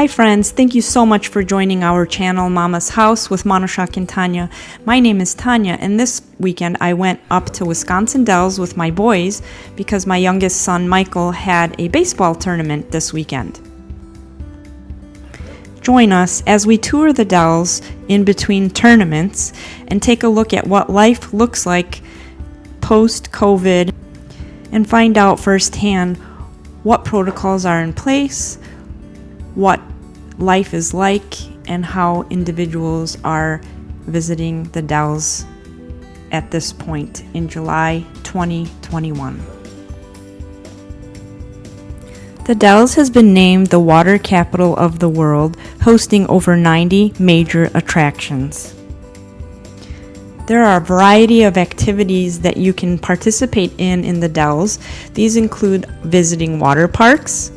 Hi friends, thank you so much for joining our channel Mama's House with Manoshak and Tanya. My name is Tanya, and this weekend I went up to Wisconsin Dells with my boys because my youngest son Michael had a baseball tournament this weekend. Join us as we tour the Dells in between tournaments and take a look at what life looks like post-COVID and find out firsthand what protocols are in place, what life is like, and how individuals are visiting the Dells at this point in July 2021. The Dells has been named the water capital of the world, hosting over 90 major attractions. There are a variety of activities that you can participate in the Dells. These include visiting water parks,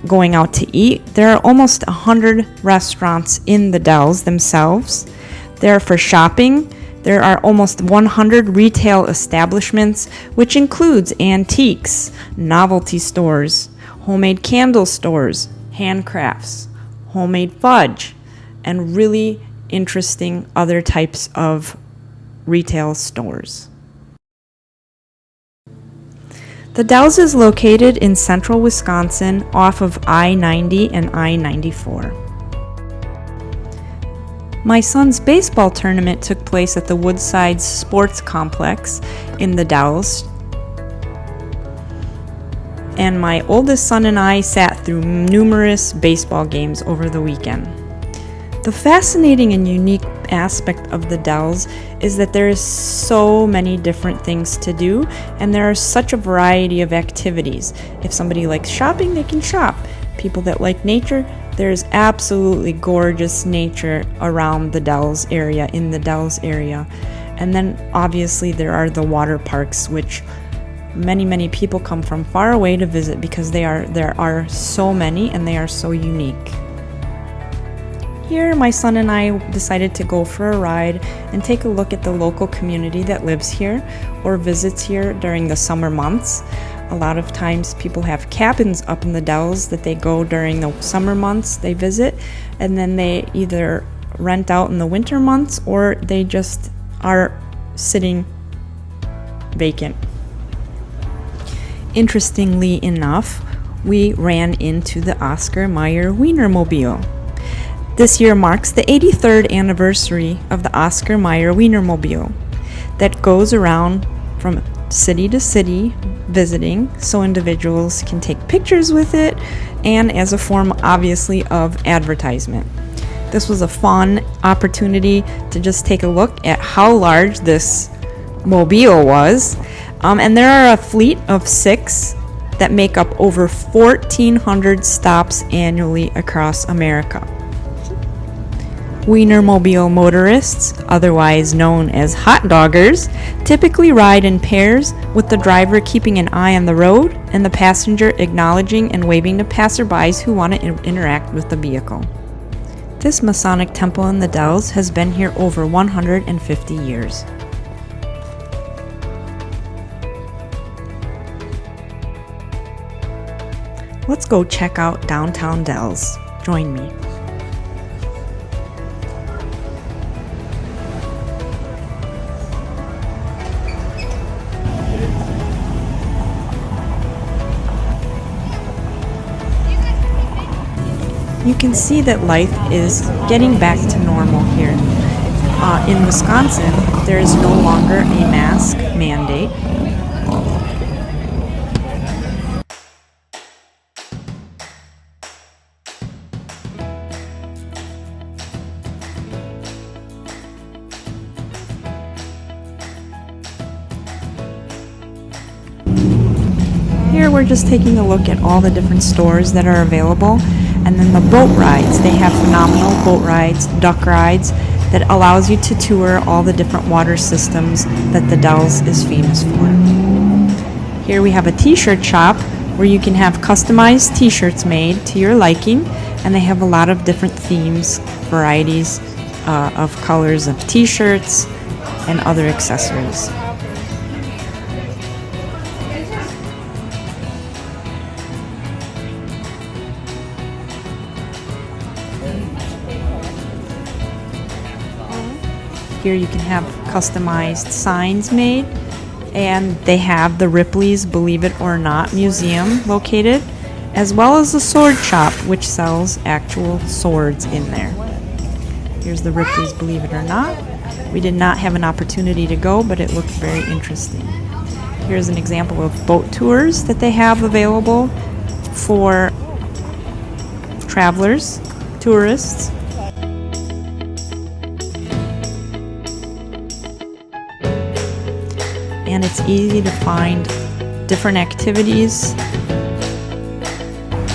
going out to eat. There are almost 100 restaurants in the Dells themselves. There for shopping. There are almost 100 retail establishments, which includes antiques, novelty stores, homemade candle stores, handcrafts, homemade fudge, and really interesting other types of retail stores. The Dells is located in central Wisconsin off of I-90 and I-94. My son's baseball tournament took place at the Woodside Sports Complex in the Dells, and my oldest son and I sat through numerous baseball games over the weekend. The fascinating and unique aspect of the Dells is that there is so many different things to do, and there are such a variety of activities. If somebody likes shopping, they can shop. People that like nature, there's absolutely gorgeous nature around the Dells area, in the Dells area. And then obviously there are the water parks, which many people come from far away to visit because there are so many and they are so unique. Here, my son and I decided to go for a ride and take a look at the local community that lives here or visits here during the summer months. A lot of times people have cabins up in the Dells that they go during the summer months, they visit, and then they either rent out in the winter months or they just are sitting vacant. Interestingly enough, we ran into the Oscar Mayer Wienermobile. This year marks the 83rd anniversary of the Oscar Mayer Wienermobile that goes around from city to city visiting so individuals can take pictures with it and as a form obviously of advertisement. This was a fun opportunity to just take a look at how large this mobile was. And there are a fleet of 6 that make up over 1,400 stops annually across America. Wienermobile motorists, otherwise known as hot doggers, typically ride in pairs, with the driver keeping an eye on the road and the passenger acknowledging and waving to passerbys who want to interact with the vehicle. This Masonic temple in the Dells has been here over 150 years. Let's go check out downtown Dells. Join me. You can see that life is getting back to normal here. In Wisconsin, there is no longer a mask mandate. Here we're just taking a look at all the different stores that are available. And then the boat rides. They have phenomenal boat rides, duck rides, that allows you to tour all the different water systems that the Dells is famous for. Here we have a t-shirt shop where you can have customized t-shirts made to your liking, and they have a lot of different themes, varieties of colors of t-shirts and other accessories. Here you can have customized signs made, and they have the Ripley's Believe It or Not Museum located, as well as the sword shop, which sells actual swords in there. Here's the Ripley's Believe It or Not. We did not have an opportunity to go, but it looked very interesting. Here's an example of boat tours that they have available for travelers, tourists. And it's easy to find different activities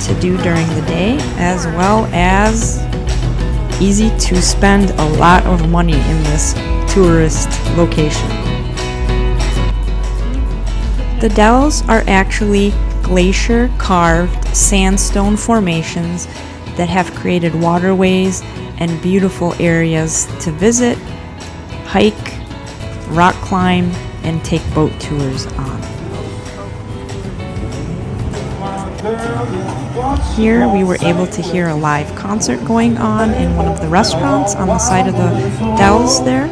to do during the day, as well as easy to spend a lot of money in this tourist location. The dells are actually glacier carved sandstone formations that have created waterways and beautiful areas to visit, hike, rock climb, and take boat tours on. Here we were able to hear a live concert going on in one of the restaurants on the side of the dells there,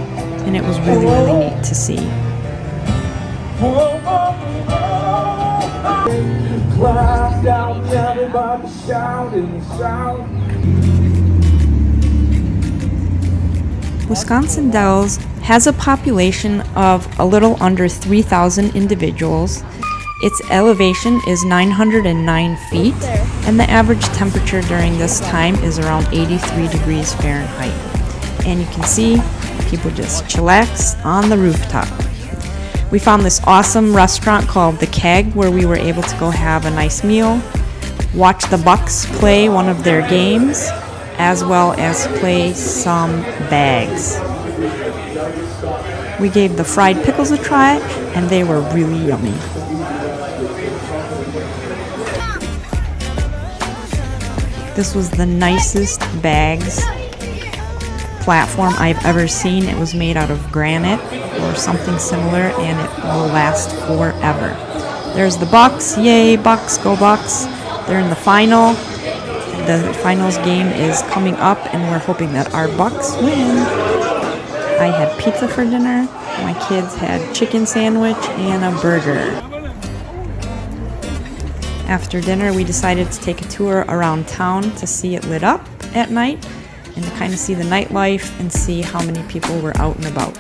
and it was really, really neat to see. Wisconsin Dells has a population of a little under 3,000 individuals. Its elevation is 909 feet, and the average temperature during this time is around 83 degrees Fahrenheit. And you can see people just chillax on the rooftop. We found this awesome restaurant called The Keg, where we were able to go have a nice meal, watch the Bucks play one of their games, as well as play some bags. We gave the fried pickles a try, and they were really yummy. This was the nicest bags platform I've ever seen. It was made out of granite or something similar, and it will last forever. There's the Bucks. Yay, Bucks, go Bucks. They're in the final. The finals game is coming up, and we're hoping that our Bucks win. I had pizza for dinner. My kids had chicken sandwich and a burger. After dinner, we decided to take a tour around town to see it lit up at night and to kind of see the nightlife and see how many people were out and about.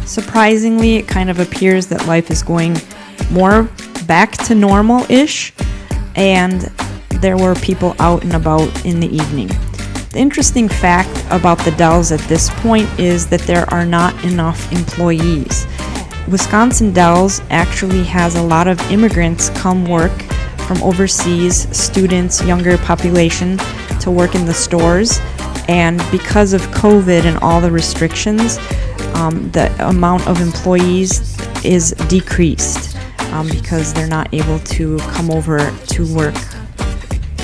Surprisingly, it kind of appears that life is going more back to normal-ish, and there were people out and about in the evening. The interesting fact about the Dells at this point is that there are not enough employees. Wisconsin Dells actually has a lot of immigrants come work from overseas, students, younger population, to work in the stores. And because of COVID and all the restrictions, the amount of employees is decreased because they're not able to come over to work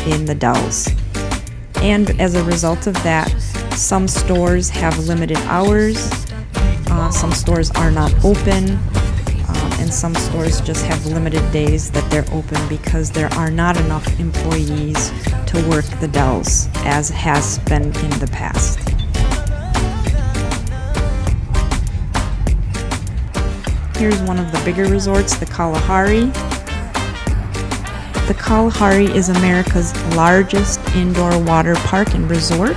in the Dells. And as a result of that, some stores have limited hours, some stores are not open, and some stores just have limited days that they're open because there are not enough employees to work the Dells, as has been in the past. Here's one of the bigger resorts, the Kalahari. The Kalahari is America's largest indoor water park and resort.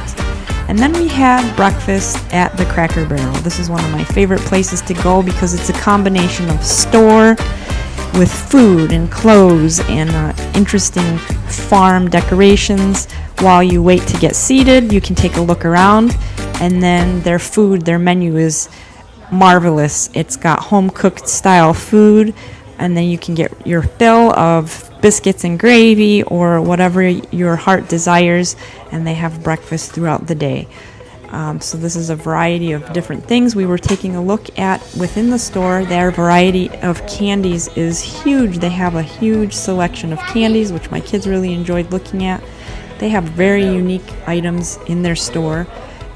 And then we had breakfast at the Cracker Barrel. This is one of my favorite places to go because it's a combination of store with food and clothes and interesting farm decorations. While you wait to get seated, you can take a look around, and then their food, their menu is marvelous. It's got home-cooked style food, and then you can get your fill of biscuits and gravy or whatever your heart desires, and they have breakfast throughout the day. So this is a variety of different things we were taking a look at within the store. Their variety of candies is huge. They have a huge selection of candies, which my kids really enjoyed looking at. They have very unique items in their store,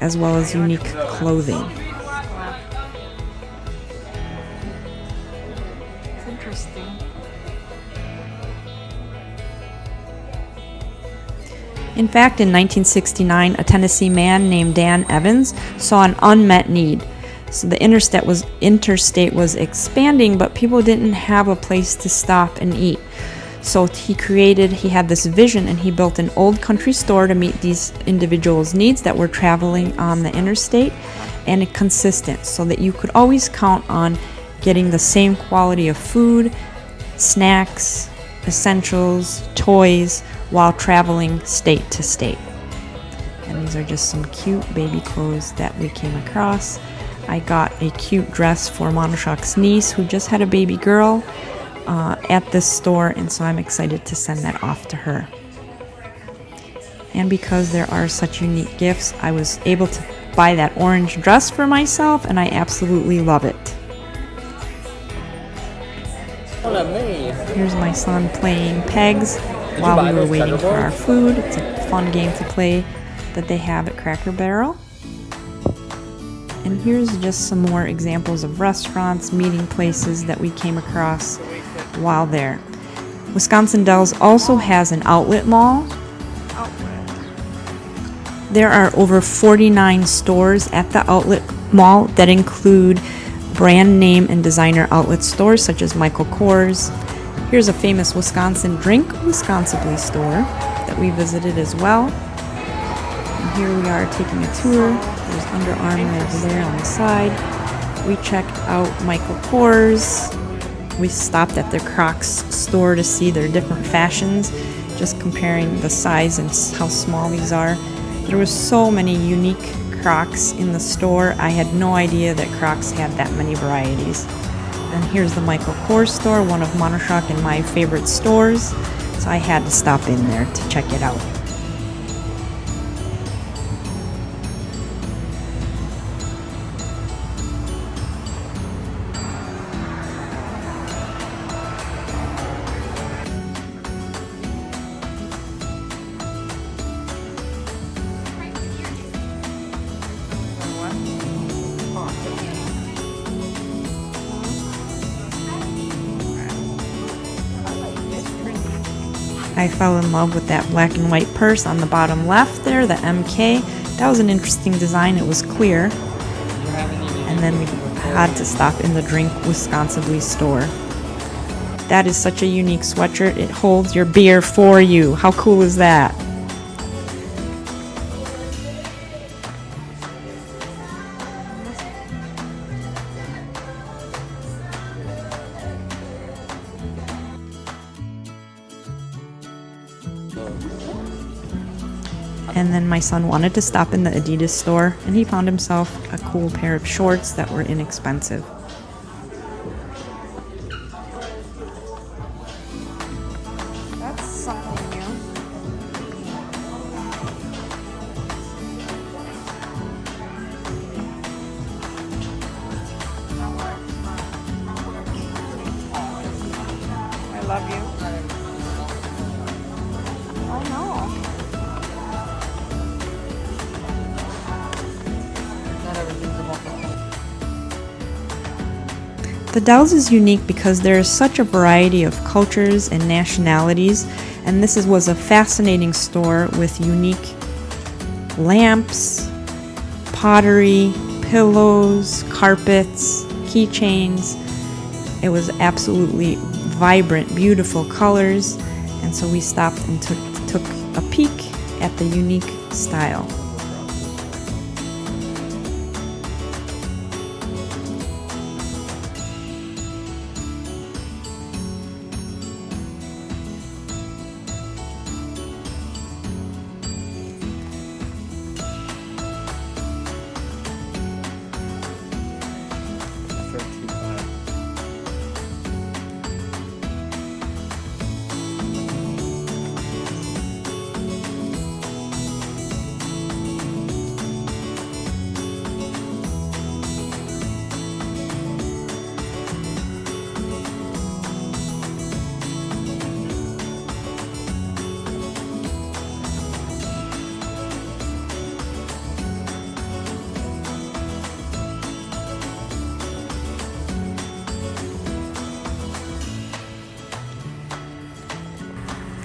as well as unique clothing. It's interesting. In fact, in 1969, a Tennessee man named Dan Evans saw an unmet need. So the interstate was expanding, but people didn't have a place to stop and eat. So he had this vision, and he built an old country store to meet these individuals' needs that were traveling on the interstate, and consistent, so that you could always count on getting the same quality of food, snacks, essentials, toys, while traveling state to state. And these are just some cute baby clothes that we came across. I got a cute dress for Monoshock's niece, who just had a baby girl, at this store, and so I'm excited to send that off to her. And because there are such unique gifts, I was able to buy that orange dress for myself, and I absolutely love it. Here's my son playing pegs while we were waiting for our food. It's a fun game to play that they have at Cracker Barrel. And here's just some more examples of restaurants, meeting places that we came across while there. Wisconsin Dells also has an outlet mall. There are over 49 stores at the outlet mall that include brand name and designer outlet stores such as Michael Kors. Here's a famous Wisconsin drink, Wisconsibly store, that we visited as well. And here we are taking a tour. There's Under Armour over there on the side. We checked out Michael Kors. We stopped at their Crocs store to see their different fashions, just comparing the size and how small these are. There were so many unique Crocs in the store. I had no idea that Crocs had that many varieties. And here's the Michael Kors store, one of Monoshock and my favorite stores. So I had to stop in there to check it out. I fell in love with that black and white purse on the bottom left there, the MK. That was an interesting design. It was clear. And then we had to stop in the Drink Wisconsibly store. That is such a unique sweatshirt. It holds your beer for you. How cool is that? And then my son wanted to stop in the Adidas store, and he found himself a cool pair of shorts that were inexpensive. That's something new. I love you. Oh no. The Dells is unique because there is such a variety of cultures and nationalities, and this was a fascinating store with unique lamps, pottery, pillows, carpets, keychains. It was absolutely vibrant, beautiful colors, and so we stopped and took a peek at the unique style.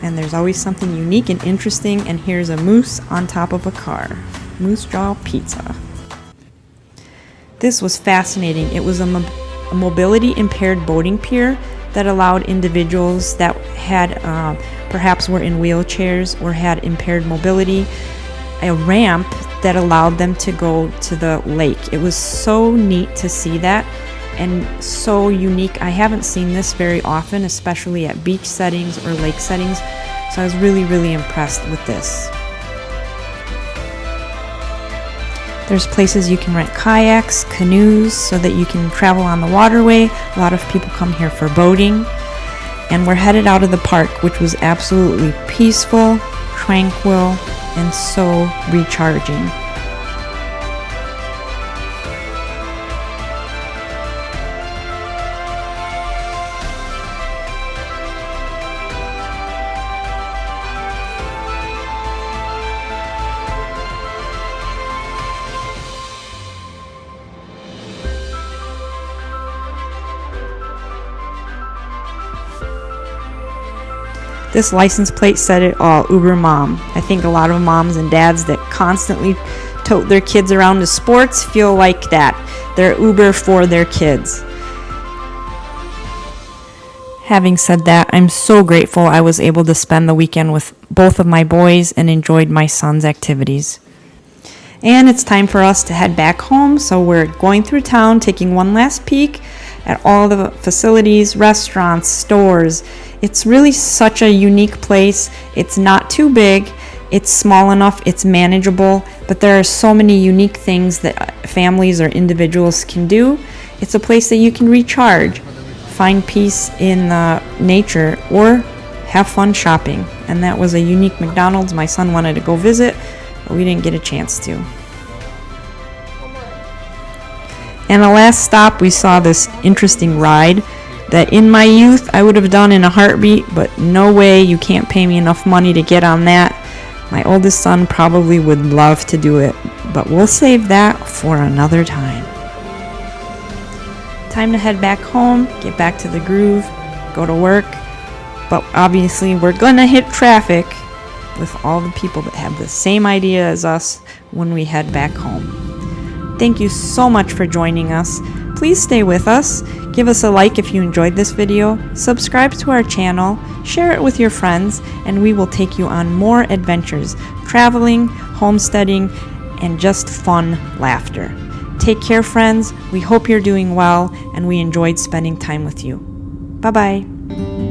And there's always something unique and interesting, and here's a moose on top of a car. Moose jaw pizza. This was fascinating. It was a mobility impaired boating pier that allowed individuals that had perhaps were in wheelchairs or had impaired mobility a ramp that allowed them to go to the lake. It was so neat to see that and so unique. I haven't seen this very often, especially at beach settings or lake settings, so I was really, really impressed with this. There's places you can rent kayaks, canoes, so that you can travel on the waterway. A lot of people come here for boating. And we're headed out of the park, which was absolutely peaceful, tranquil, and so recharging. This license plate said it all, Uber Mom. I think a lot of moms and dads that constantly tote their kids around to sports feel like that. They're Uber for their kids. Having said that, I'm so grateful I was able to spend the weekend with both of my boys and enjoyed my son's activities. And it's time for us to head back home, so we're going through town, taking one last peek at all the facilities, restaurants, stores. It's really such a unique place. It's not too big, it's small enough, it's manageable, but there are so many unique things that families or individuals can do. It's a place that you can recharge, find peace in nature, or have fun shopping. And that was a unique McDonald's. My son wanted to go visit, but we didn't get a chance to. And the last stop, we saw this interesting ride that in my youth I would have done in a heartbeat, but no way, you can't pay me enough money to get on that. My oldest son probably would love to do it, but we'll save that for another time. Time to head back home, get back to the groove, go to work, but obviously we're gonna hit traffic with all the people that have the same idea as us when we head back home. Thank you so much for joining us. Please stay with us. Give us a like if you enjoyed this video. Subscribe to our channel. Share it with your friends, and we will take you on more adventures, traveling, homesteading, and just fun laughter. Take care, friends. We hope you're doing well, and we enjoyed spending time with you. Bye-bye.